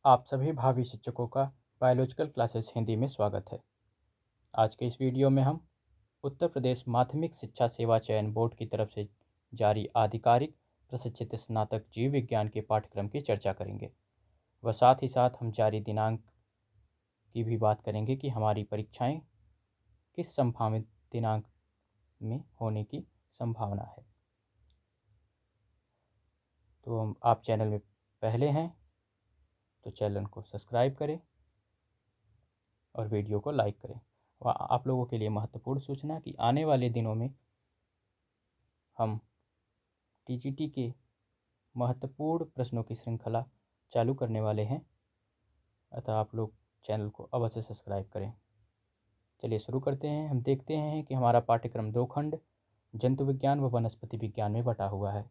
आप सभी भावी शिक्षकों का बायोलॉजिकल क्लासेस हिंदी में स्वागत है। आज के इस वीडियो में हम उत्तर प्रदेश माध्यमिक शिक्षा सेवा चयन बोर्ड की तरफ से जारी आधिकारिक प्रशिक्षित स्नातक जीव विज्ञान के पाठ्यक्रम की चर्चा करेंगे व साथ ही साथ हम जारी दिनांक की भी बात करेंगे कि हमारी परीक्षाएं किस संभावित दिनांक में होने की संभावना है। तो आप चैनल में पहले हैं तो चैनल को सब्सक्राइब करें और वीडियो को लाइक करें। व आप लोगों के लिए महत्वपूर्ण सूचना कि आने वाले दिनों में हम टीजीटी के महत्वपूर्ण प्रश्नों की श्रृंखला चालू करने वाले हैं, अतः आप लोग चैनल को अवश्य सब्सक्राइब करें। चलिए शुरू करते हैं। हम देखते हैं कि हमारा पाठ्यक्रम 2 खंड जंतु विज्ञान व वनस्पति विज्ञान में बटा हुआ है।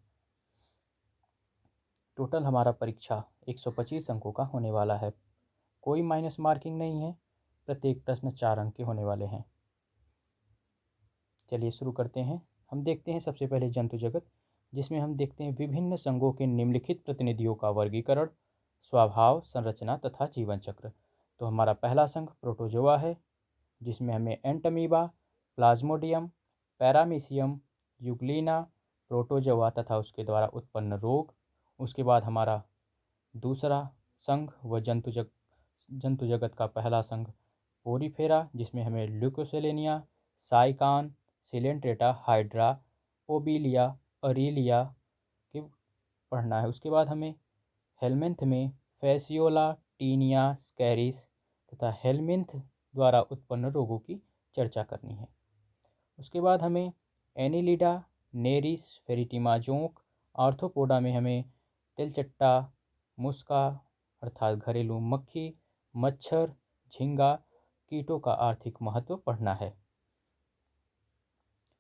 टोटल हमारा परीक्षा 125 अंकों का होने वाला है। कोई माइनस मार्किंग नहीं है, प्रत्येक प्रश्न 4 अंक के होने वाले हैं। चलिए शुरू करते हैं। हम देखते हैं सबसे पहले जंतु जगत, जिसमें हम देखते हैं विभिन्न संघों के निम्नलिखित प्रतिनिधियों का वर्गीकरण, स्वभाव, संरचना तथा जीवन चक्र। तो हमारा पहला संघ प्रोटोजोआ है, जिसमें हमें Entamoeba, Plasmodium, paramecium, Euglena, protozoa तथा उसके द्वारा उत्पन्न रोग। उसके बाद हमारा दूसरा संघ व जंतु जगत का पहला संघ पोरीफेरा, जिसमें हमें ल्यूकोसेलेनिया, साइकान, सिलेंट्रेटा, हाइड्रा, ओबिलिया, अरीलिया के पढ़ना है। उसके बाद हमें हेलमिंथ में फैसियोला, टीनिया, स्कैरिस तथा हेलमिंथ द्वारा उत्पन्न रोगों की चर्चा करनी है। उसके बाद हमें एनिलिडा, नेरिस, फेरिटिमा जोंक, आर्थ्रोपोडा में हमें तिलचट्टा, मुस्का अर्थात घरेलू मक्खी, मच्छर, झींगा, कीटों का आर्थिक महत्व पढ़ना है।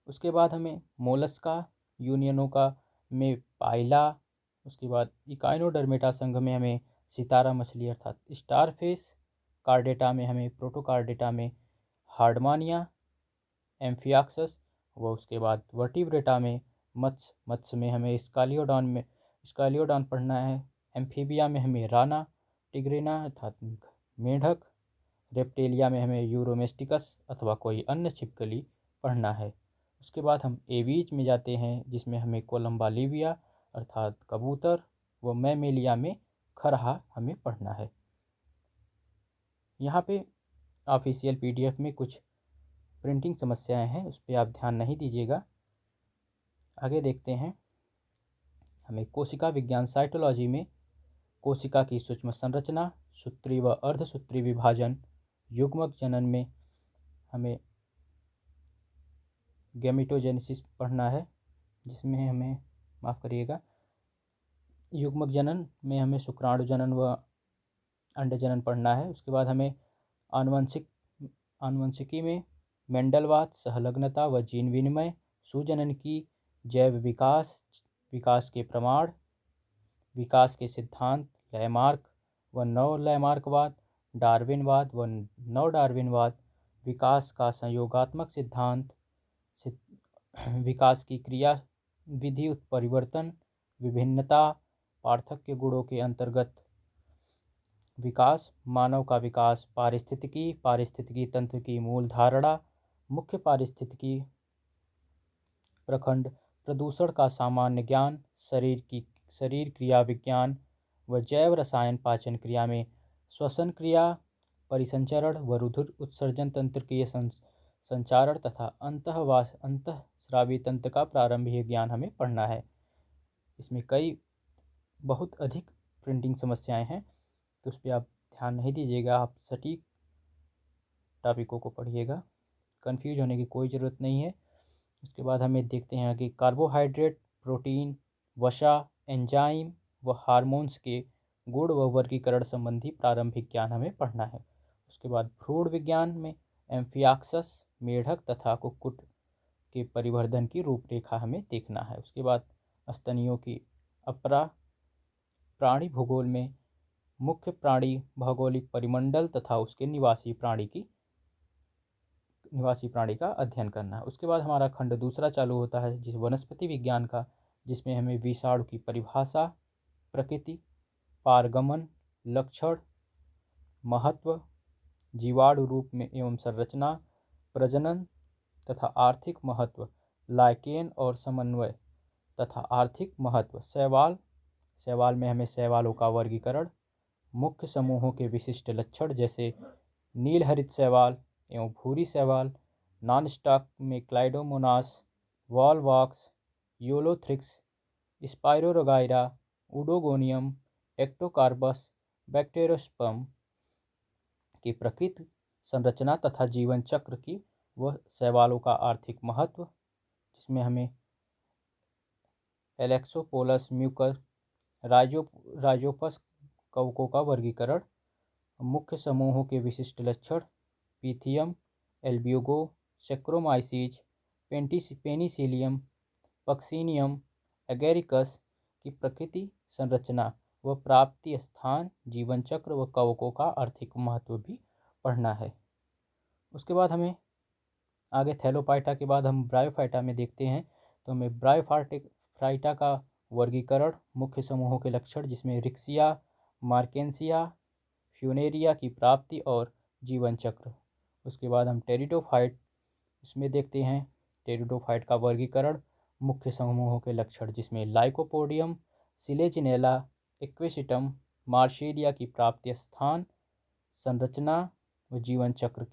उसके बाद हमें मोलस्का यूनियनों का में पाइला, उसके बाद इकाइनोडर्मेटा संघ में हमें सितारा मछली अर्थात स्टारफिश, कार्डेटा में हमें प्रोटोकार्डेटा में हार्डमानिया, एम्फियाक्सस व उसके बाद वर्टिब्रेटा में मत्स्य में हमें स्कालियोडॉन पढ़ना है। एम्फीबिया में हमें राना, टिग्रिना अर्थात मेढक, रेप्टेलिया में हमें यूरोमेस्टिकस अथवा कोई अन्य छिपकली पढ़ना है। उसके बाद हम एवीज में जाते हैं, जिसमें हमें कोलम्बा लिविया अर्थात कबूतर व मैमेलिया में खरहा हमें पढ़ना है। यहाँ पे ऑफिशियल पीडीएफ में कुछ प्रिंटिंग समस्याएं हैं, उस पर आप ध्यान नहीं दीजिएगा। आगे देखते हैं। हमें कोशिका विज्ञान साइटोलॉजी में कोशिका की सूक्ष्म संरचना, सूत्री व अर्धसूत्री विभाजन, युग्मक जनन में हमें गैमेटोजेनेसिस पढ़ना है, जिसमें हमें युग्मक जनन में हमें शुक्राणु जनन व अंड जनन पढ़ना है। उसके बाद हमें आनुवंशिकी में मेंडलवाद, सहलग्नता व जीन विनिमय, सुजनन की जैव विकास, विकास के प्रमाण, विकास के सिद्धांत, लैमार्क व नव लैमार्कवाद, डार्विनवाद व नव डार्विनवाद, विकास का संयोगात्मक सिद्धांत, विकास की क्रिया विधि, उत्परिवर्तन, विभिन्नता, पार्थक्य गुणों के अंतर्गत विकास, मानव का विकास, पारिस्थितिकी तंत्र की मूल धारणा, मुख्य पारिस्थितिकी प्रखंड, प्रदूषण का सामान्य ज्ञान, शरीर क्रिया विज्ञान व जैव रसायन, पाचन क्रिया में श्वसन क्रिया, परिसंचरण व रुधिर उत्सर्जन तंत्र के संचारण तथा अंतःस्रावी तंत्र का प्रारंभिक ज्ञान हमें पढ़ना है। इसमें कई बहुत अधिक प्रिंटिंग समस्याएं हैं, तो उस पर आप ध्यान नहीं दीजिएगा, आप सटीक टॉपिकों को पढ़िएगा, कंफ्यूज होने की कोई ज़रूरत नहीं है। उसके बाद हमें देखते हैं कि कार्बोहाइड्रेट, प्रोटीन, वसा, एंजाइम व हार्मोन्स के गुण व वर्गीकरण संबंधी प्रारंभिक ज्ञान हमें पढ़ना है। उसके बाद भ्रूण विज्ञान में एम्फियाक्सस, मेढक तथा कुक्कुट के परिवर्धन की रूपरेखा हमें देखना है। उसके बाद स्तनियों की अपरा, प्राणी भूगोल में मुख्य प्राणी भौगोलिक परिमंडल तथा उसके निवासी प्राणी का अध्ययन करना है। उसके बाद हमारा खंड दूसरा चालू होता है, जिस वनस्पति विज्ञान का, जिसमें हमें विषाणु की परिभाषा, प्रकृति, पारगमन, लक्षण, महत्व, जीवाणु रूप में एवं संरचना, प्रजनन तथा आर्थिक महत्व, लाइकेन और समन्वय तथा आर्थिक महत्व, शैवाल, शैवाल में हमें शैवालों का वर्गीकरण, मुख्य समूहों के विशिष्ट लक्षण जैसे नील हरित शैवाल एवं भूरी शैवाल, नॉन स्टॉक में Chlamydomonas, Volvox, Ulothrix, Spirogyra, Oedogonium, Ectocarpus, बैक्टीरियोस्पर्म की प्रकृति, संरचना तथा जीवन चक्र की व शैवालों का आर्थिक महत्व, जिसमें हमें एलेक्सोपोलस, म्यूकर, राइजोपस कवकों का वर्गीकरण, मुख्य समूहों के विशिष्ट लक्षण, पीथियम, एल्ब्यूगो, सेक्रोमाइसीज, पेनिसिलियम, पक्सीनियम, एगेरिकस की प्रकृति, संरचना व प्राप्ति स्थान, जीवन चक्र व कवकों का आर्थिक महत्व भी पढ़ना है। उसके बाद हमें आगे थैलोफाइटा के बाद हम ब्रायोफाइटा में देखते हैं, तो हमें ब्रायोफाइटा का वर्गीकरण, मुख्य समूहों के लक्षण जिसमें रिक्सिया, मार्केंसिया, फ्यूनेरिया की प्राप्ति और जीवन चक्र। उसके बाद हम टेरिडोफाइट इसमें देखते हैं, टेरिडोफाइट का वर्गीकरण, मुख्य समूहों के लक्षण जिसमें लाइकोपोडियम, सिलेजिनेला, इक्वेसिटम, मार्शेलिया की प्राप्ति स्थान, संरचना व जीवन चक्र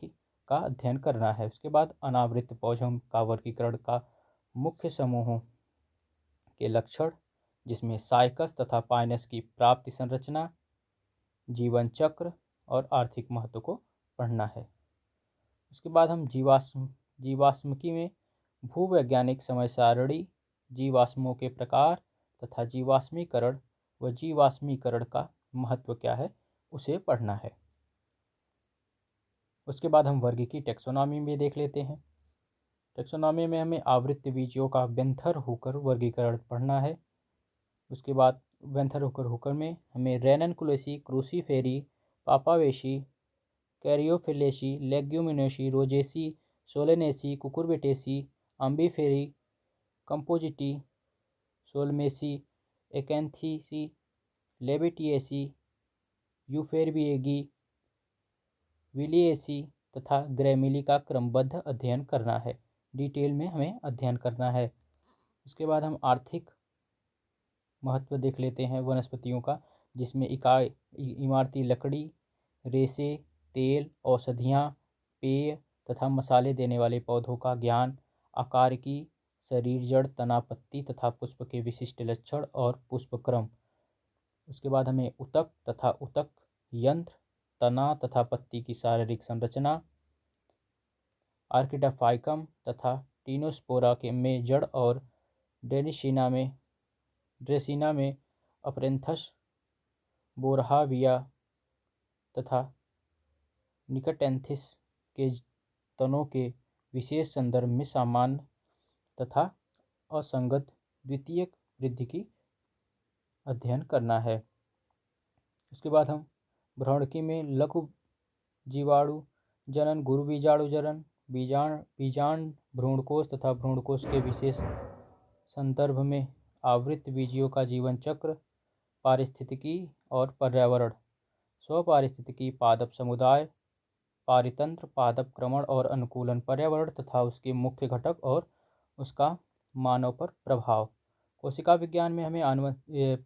का अध्ययन करना है। उसके बाद अनावृत पौधों का वर्गीकरण का मुख्य समूहों के लक्षण जिसमें साइकस तथा पाइनस की प्राप्ति, संरचना, जीवन चक्र और आर्थिक महत्व को पढ़ना है। उसके बाद हम जीवाश्मिकी में भूवैज्ञानिक समय सारणी, जीवाश्मों के प्रकार तथा जीवाश्मीकरण व जीवाश्मीकरण का महत्व क्या है उसे पढ़ना है। उसके बाद हम वर्ग की टेक्सोनॉमी में देख लेते हैं। टेक्सोनॉमी में हमें आवृत्त बीजों का बेंथर हुकर वर्गीकरण पढ़ना है। उसके बाद बेंथर हुकर में हमें Ranunculaceae, Cruciferae, Papaveraceae, Caryophyllaceae, Leguminosae, Rosaceae, Solanaceae, Cucurbitaceae, Umbelliferae, Compositae, सोलमेसी, एकेंथीसी, लेबिटिएसी, यूफेरबिएगी, विलिएसी तथा ग्रेमिली का क्रमबद्ध अध्ययन करना है। डिटेल में हमें अध्ययन करना है। उसके बाद हम आर्थिक महत्व देख लेते हैं वनस्पतियों का, जिसमें इमारती लकड़ी, रेशे, तेल, औषधियाँ, पेय तथा मसाले देने वाले पौधों का ज्ञान, आकार की, शरीर, जड़, तना, पत्ती तथा पुष्प के विशिष्ट लक्षण और पुष्पक्रम। उसके बाद हमें उतक तथा उतक यंत्र, तना तथा पत्ती की शारीरिक संरचना, आर्किडाफाइकम तथा टीनोस्पोरा के में जड़ और ड्रेसिना में अपरेंथस, बोरहाविया तथा निकटेंथिस के तनों के विशेष संदर्भ में सामान्य तथा असंगत द्वितीयक वृद्धि की अध्ययन करना है। उसके बाद हम भ्रूणकी में लघु जीवाणु जनन, गुरु बीजाणु जनन, बीजांड भ्रूणकोश तथा भ्रूणकोश के विशेष संदर्भ में आवृत्त बीजियों का जीवन चक्र, पारिस्थितिकी और पर्यावरण, स्वपारिस्थितिकी, पादप समुदाय, पारितंत्र, पादप क्रमण और अनुकूलन, पर्यावरण तथा उसके मुख्य घटक और उसका मानव पर प्रभाव। कोशिका विज्ञान में हमें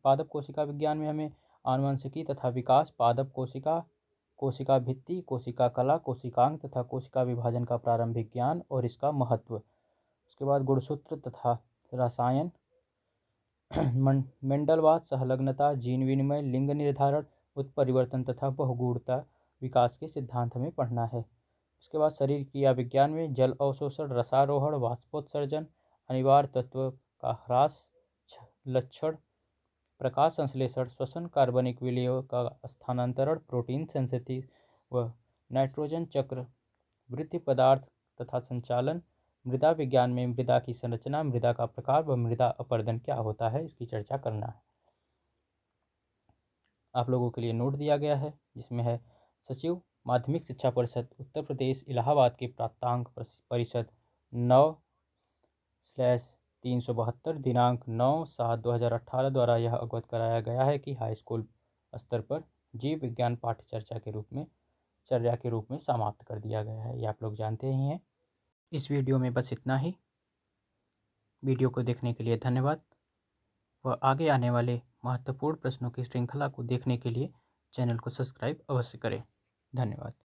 पादप कोशिका विज्ञान में हमें आनुवंशिकी तथा विकास, पादप कोशिका, कोशिका भित्ति, कोशिका कला, कोशिकांग तथा कोशिका विभाजन का प्रारंभिक ज्ञान और इसका महत्व। उसके बाद गुणसूत्र तथा रसायन, मेंडलवाद, सहलग्नता, जीन विनिमय, लिंग निर्धारण, उत्परिवर्तन तथा बहुगुणता विकास के सिद्धांत हमें पढ़ना है। उसके बाद शरीर क्रिया विज्ञान में जल अवशोषण, रसारोहण, वाष्पोत्सर्जन, अनिवार्य तत्व का ह्रास, लक्षण, प्रकाश संश्लेषण, श्वसन, कार्बनिक विलय का स्थानांतरण, प्रोटीन सेंसिटिव व नाइट्रोजन चक्र, वृद्धि पदार्थ तथा संचालन, मृदा विज्ञान में मृदा की संरचना, मृदा का प्रकार व मृदा अपरदन क्या होता है इसकी चर्चा करना है। आप लोगों के लिए नोट दिया गया है जिसमें है सचिव माध्यमिक शिक्षा परिषद उत्तर प्रदेश इलाहाबाद के प्राप्तांक परिषद 9/372 दिनांक 9/7/2018 द्वारा यह अवगत कराया गया है कि हाई स्कूल स्तर पर जीव विज्ञान पाठ्यचर्या के रूप में समाप्त कर दिया गया है, ये आप लोग जानते ही हैं। इस वीडियो में बस इतना ही। वीडियो को देखने के लिए धन्यवाद व आगे आने वाले महत्वपूर्ण प्रश्नों की श्रृंखला को देखने के लिए चैनल को सब्सक्राइब अवश्य करें। धन्यवाद।